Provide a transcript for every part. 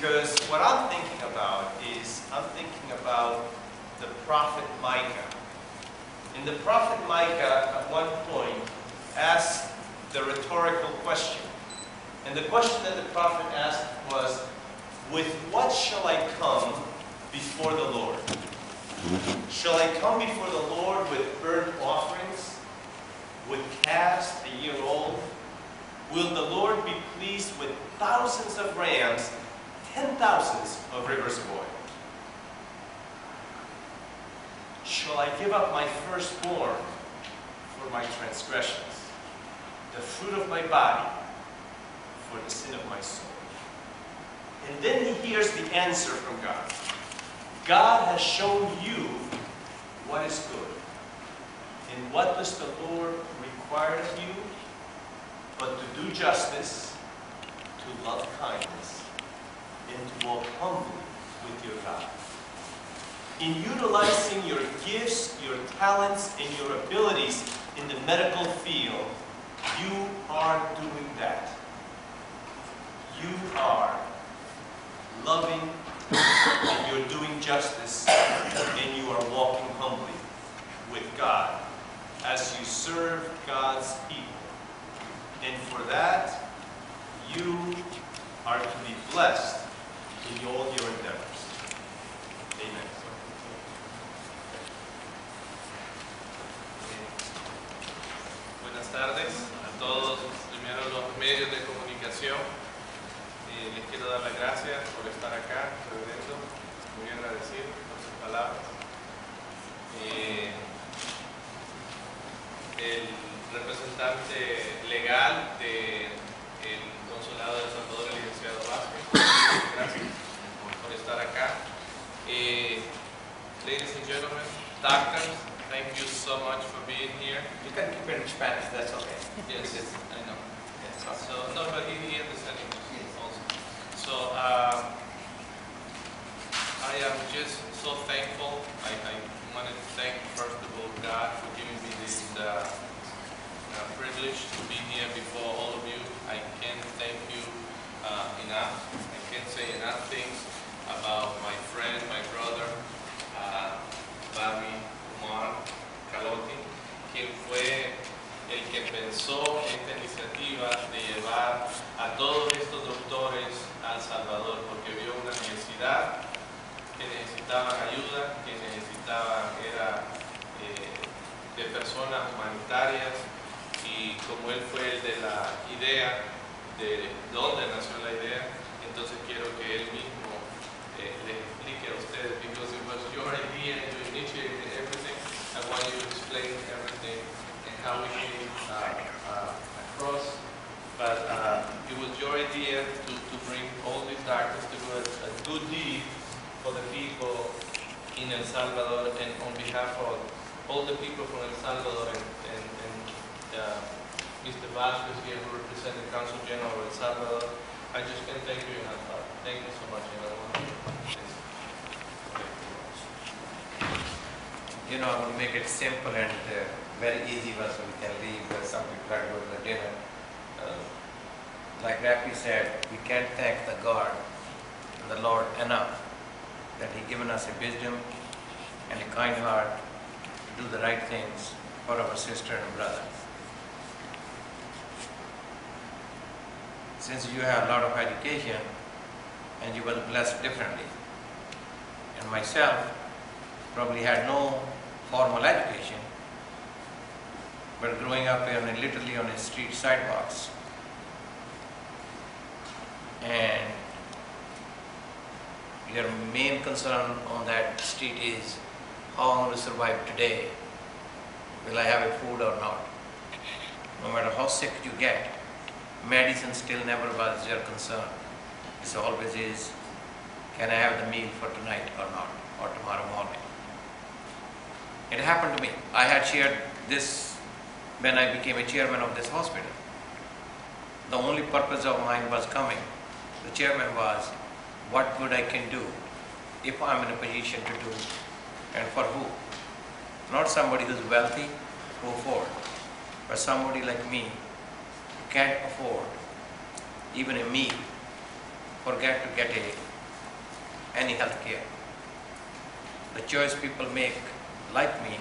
Because what I'm thinking about is, I'm thinking about the prophet Micah. And the prophet Micah, at one point, asked the rhetorical question. And the question that the prophet asked was, with what shall I come before the Lord? Shall I come before the Lord with burnt offerings, with calves a year old? Will the Lord be pleased with thousands of rams, 10,000s of rivers of oil? Shall I give up my firstborn for my transgressions, the fruit of my body for the sin of my soul? And then he hears the answer from God. God has shown you what is good. And what does the Lord require of you? But to do justice, to love kindness, and to walk humbly with your God. In utilizing your gifts, your talents, and your abilities in the medical field, you are doing that. You are loving, and you're doing justice, and you are walking humbly with God as you serve God's people. And for that, you are to be blessed in all your endeavors. Amen. Buenas tardes a todos, primero los medios de comunicación. Les quiero dar las gracias por estar acá, reverendo, muy agradecido por sus palabras. El representante legal del Consulado de Salvador, el licenciado Vázquez, gracias por estar acá. Ladies and gentlemen, doctors, thank you so much for being here. You can keep it in Spanish, that's okay. Yes, I know. Yes. So, no, but he understands English also. So, I am just so thankful. I want to thank, first of all, God for giving me this privilege to be here before all of you. I can't thank you enough. I can't say enough things about my friend, my brother, Kumar, Kalotee, quien fue el que pensó esta iniciativa de llevar a todos estos doctores a El Salvador, porque vio una necesidad, que necesitaban ayuda, que necesitaban de personas humanitarias, y como él fue el de la idea, de dónde nació la idea, entonces quiero que él mismo les explique a ustedes, because it was your idea, you initiated everything. I want you to explain everything and how we came across. But it was your idea to bring all these doctors to do a good deed for the people in El Salvador, and on behalf of all the people from El Salvador and Mr. Vázquez here, who represent the Council General of El Salvador, I just can thank you in advance. Thank you so much. You know, I will make it simple and very easy so we can leave. Some people are going to the dinner. Like Rafi said, we can't thank the God, the Lord, enough that He given us a wisdom and a kind heart to do the right things for our sister and brother. Since you have a lot of education and you were blessed differently, and myself probably had no formal education, but growing up literally on a street sidewalks. And your main concern on that street is how I'm going to survive today. Will I have a food or not? No matter how sick you get, medicine still never was your concern. It always is, can I have the meal for tonight or not, or tomorrow morning? It happened to me. I had shared this when I became a chairman of this hospital. The only purpose of mine was coming. The chairman was, what good I can do if I'm in a position to do, and for who? Not somebody who's wealthy who afford, but somebody like me who can't afford even a meal, forget to get a any health care. The choice people make, like me,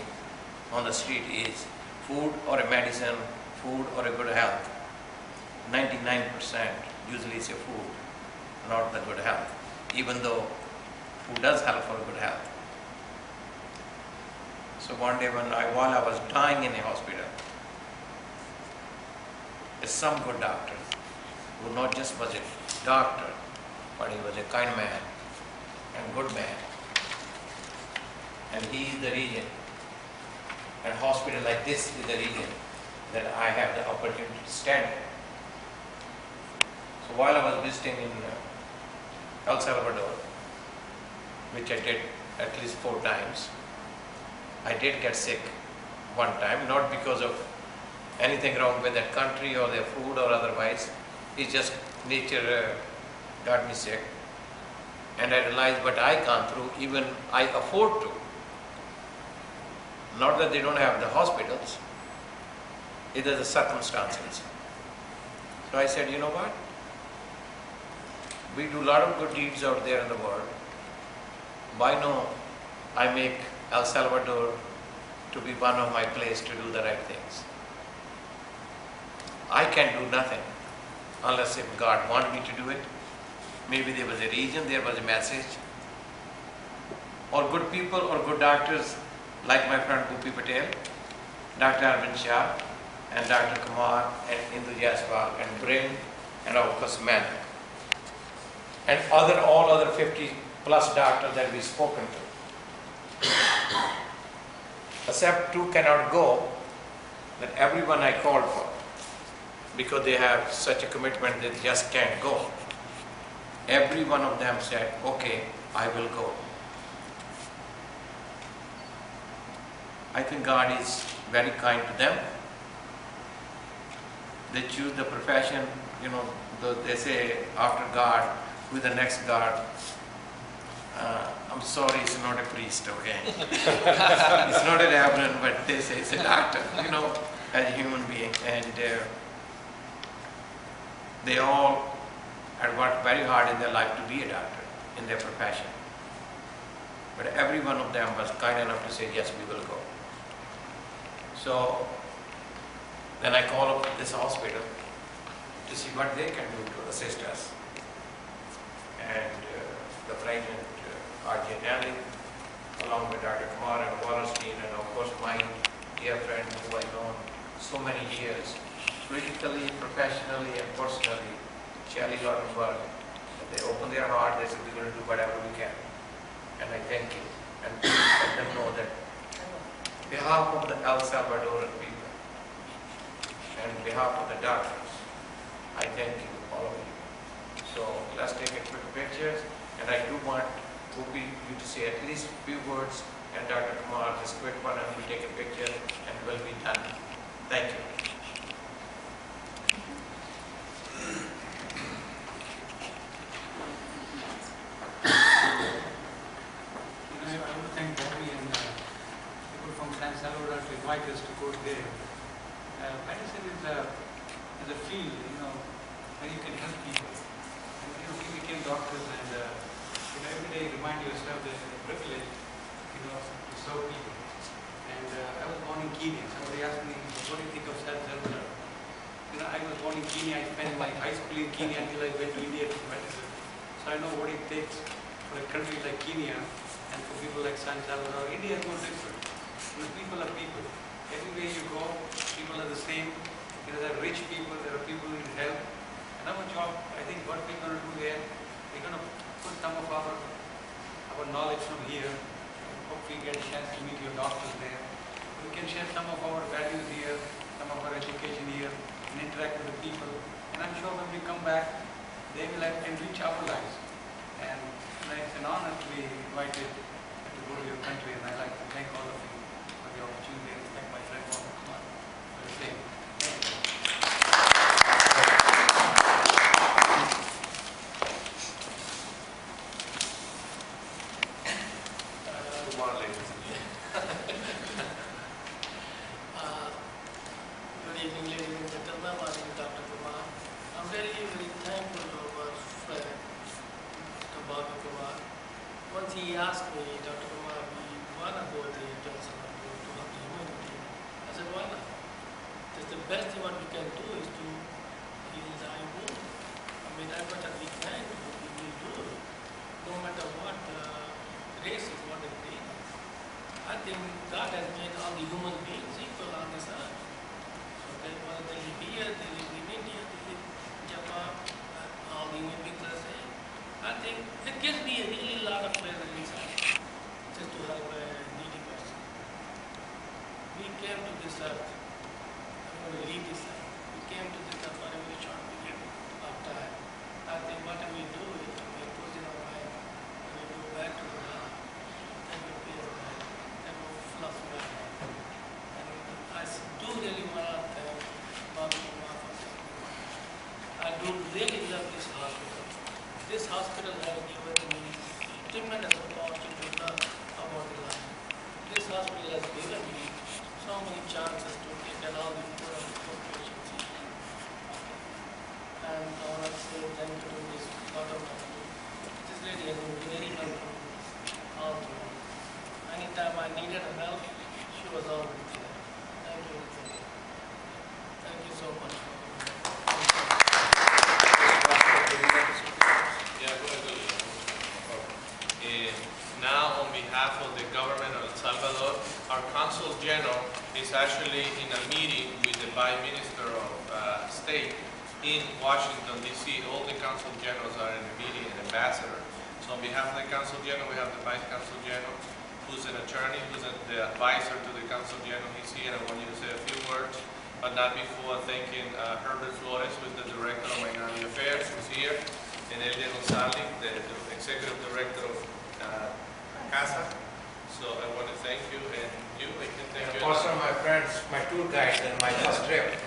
on the street is food or a medicine, food or a good health. 99% usually say food, not the good health, even though food does help for good health. So one day while I was dying in a hospital, some good doctor, who not just was a doctor, but he was a kind man and good man. And he is the reason, and a hospital like this is the reason that I have the opportunity to stand. So while I was visiting in El Salvador, which I did at least 4 times, I did get sick one time, not because of anything wrong with that country or their food or otherwise. It's just nature got me sick. And I realized what I gone through, even I afford to. Not that they don't have the hospitals, it is the circumstances. So I said, you know what? We do a lot of good deeds out there in the world. Why no, I make El Salvador to be one of my place to do the right things. I can do nothing unless if God wanted me to do it. Maybe there was a reason, there was a message. Or good people or good doctors like my friend Bhupi Patel, Dr. Arvind Shah, and Dr. Kumar, and Indu Jaswal, and Biran, and of course men. And all other 50 plus doctors that we've spoken to. Except 2 cannot go, that everyone I called for, because they have such a commitment they just can't go. Every one of them said, okay, I will go. I think God is very kind to them. They choose the profession, they say after God, who is the next God? I'm sorry, it's not a priest, okay? It's not a reverend, but they say it's a doctor, as a human being. And they all had worked very hard in their life to be a doctor in their profession. But every one of them was kind enough to say, yes, we will go. So then I call up this hospital to see what they can do to assist us. And the president, R.J. Nelly, along with Dr. Kumar and Wallerstein, and of course my dear friend who I've known so many years, politically, professionally, and personally, Shelley Lautenberg, they opened their heart, they said, we're going to do whatever we can. And I thank you. And let them know that on behalf of the El Salvadoran people, and on behalf of the doctors, I thank you, all of you. So let's take a quick picture, and I do want Bhupi, you to say at least a few words, and Dr. Kumar, just quick one, and we'll take a picture, and we'll be done. Thank you. I want to thank Bobby and people from San Salvador to invite us to go there. Medicine is a field, where you can help people. And, we became doctors, and every day remind yourself that it's a privilege, to serve people. And I was born in Kenya. Somebody asked me, what do you think of San Salvador? I was born in Kenya. I spent my high school in Kenya until I went to India to medicine. So I know what it takes for a country like Kenya and for people like San Salvador. India is no different. People are people. Everywhere you go, people are the same. There are rich people, there are people who need help. And our job, I think what we're going to do here, we're going to put some of our knowledge from here. Hopefully get a chance to meet your doctors there. We can share some of our values here, some of our education here, and interact with the people. And I'm sure when we come back, they will enrich our lives. And it's an honor to be invited to go to your country, and I'd like to thank all of you for the opportunity, and thank my friend Kumar for the same. Thank you. Kumar, ladies and Good evening, ladies and gentlemen. My name is Dr. Kumar. I'm very, very thankful to our friend, Mr. Bhupi Kumar, once he asked me, Dr. Kumar, we want to go to Johnson Hospital to help the humanity. I said, why not? Just the best thing what we can do is to heal his eye wound. I mean, as much as we can, we will do it. No matter what race is, what it is. I think God has made all the human beings equal on this earth. So whether they live here, they live in India, they live in Japan, all the human beings are same. I think it gives me a really lot of pleasure inside, just to help a needy person. We came to this earth, I'm going to leave this earth. We came to this earth for a very short period of time. I think whatever we do is we put in our mind, and we go back to the Lord, and we pay our mind, and we fluff back. And I do really want to thank Baba Kumar for this. I do really love this hospital. This hospital has given me tremendous opportunity to learn about the life. This hospital has given me so many chances to get all the poor patients. And I want to say thank you to this Dr. Patel. This lady has been very helpful all through. Anytime I needed help, she was always there. Thank you. Thank you so much. Now, on behalf of the government of El Salvador, our Consul General is actually in a meeting with the Vice Minister of State in Washington, D.C. All the Consul Generals are in a meeting, an ambassador. So on behalf of the Consul General, we have the Vice Consul General, who's an attorney, who's the advisor to the Consul General. He's here. I want you to say a few words, but not before thanking Herbert Flores, who's the Director of Minority Affairs, who's here, and Elia Gonzalez, the Executive Director of Casa. So I want to thank you, and you, I can thank you. Also my friends, my tour guides and my first trip.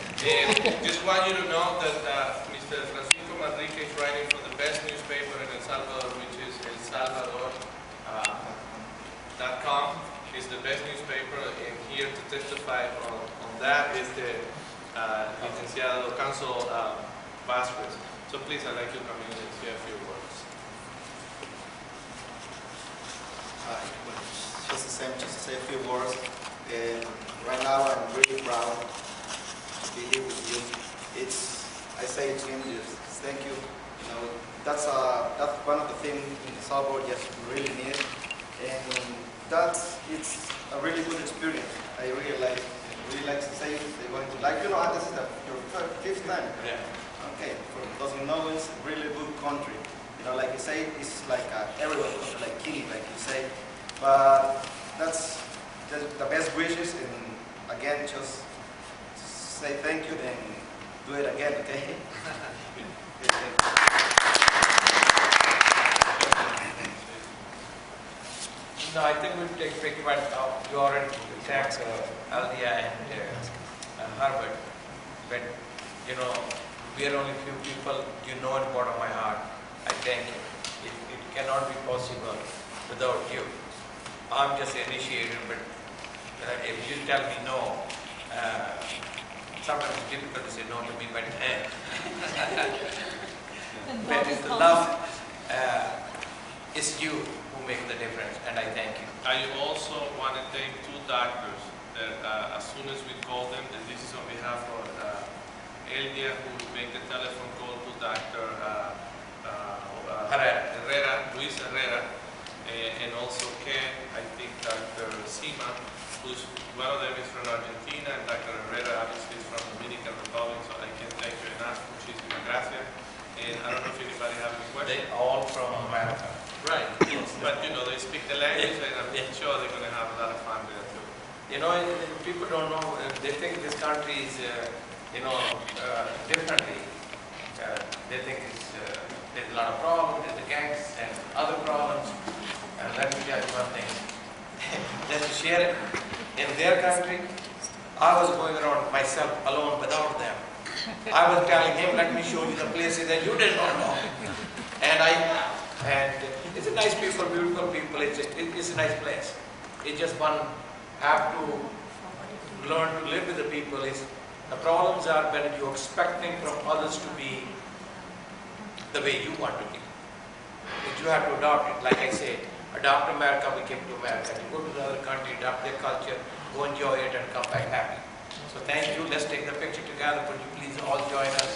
Just want you to know that Mr. Francisco Manrique is writing for the best newspaper in El Salvador, which is elsalvador.com. It's the best newspaper, and here to testify on that is the Licenciado Consul Vasquez. So please, I'd like you to come in and say a few words. Just to say a few words. Right now, I'm really proud to be here with you. I say it to him, just thank you. You know, that's one of the things in El Salvador just really need, and it's a really good experience. I really like to say it. They're going to like. You know, this is your fifth time. Yeah. Okay. For those who know, it's a really good country. You know, like you say, it's like everyone country, like king, like you say. But that's the best wishes, and again, just say thank you, then do it again, okay? No, I think we'll take quick one. You already thanked Aldia and Herbert, but you know, we are only few people. You know it bottom of my heart. I thank you. It cannot be possible without you. I'm just an initiator, but if you tell me no, sometimes it's difficult to say no to me, but but it's the love, it's you who make the difference, and I thank you. I also want to thank two doctors that as soon as we call them, and this is on behalf of Eldia, who made the telephone call to Dr. Luis Herrera, and also Ken, I think Dr. Sima, who's one of them is from Argentina, and Dr. Herrera obviously is from Dominican Republic, so I can't thank you enough. Muchísimas gracias. And I don't know if anybody have any questions. They all from America. Right, but you know, they speak the language, and I'm sure they're going to have a lot of fun there too. You know, people don't know, they think this country is, differently. They think there's a lot of problems, there's the gangs and other problems. And let me tell you one thing, just to share it, in their country, I was going around myself alone without them. I was telling him, let me show you the places that you did not know. And it's a nice people, beautiful people, it's a nice place. It's just one have to learn to live with the people. The problems are when you're expecting from others to be the way you want to be. But you have to adopt it. Like I say, adopt America, we came to America. You go to another country, adopt their culture, go enjoy it and come back happy. So thank you. Let's take the picture together. Could you please all join us?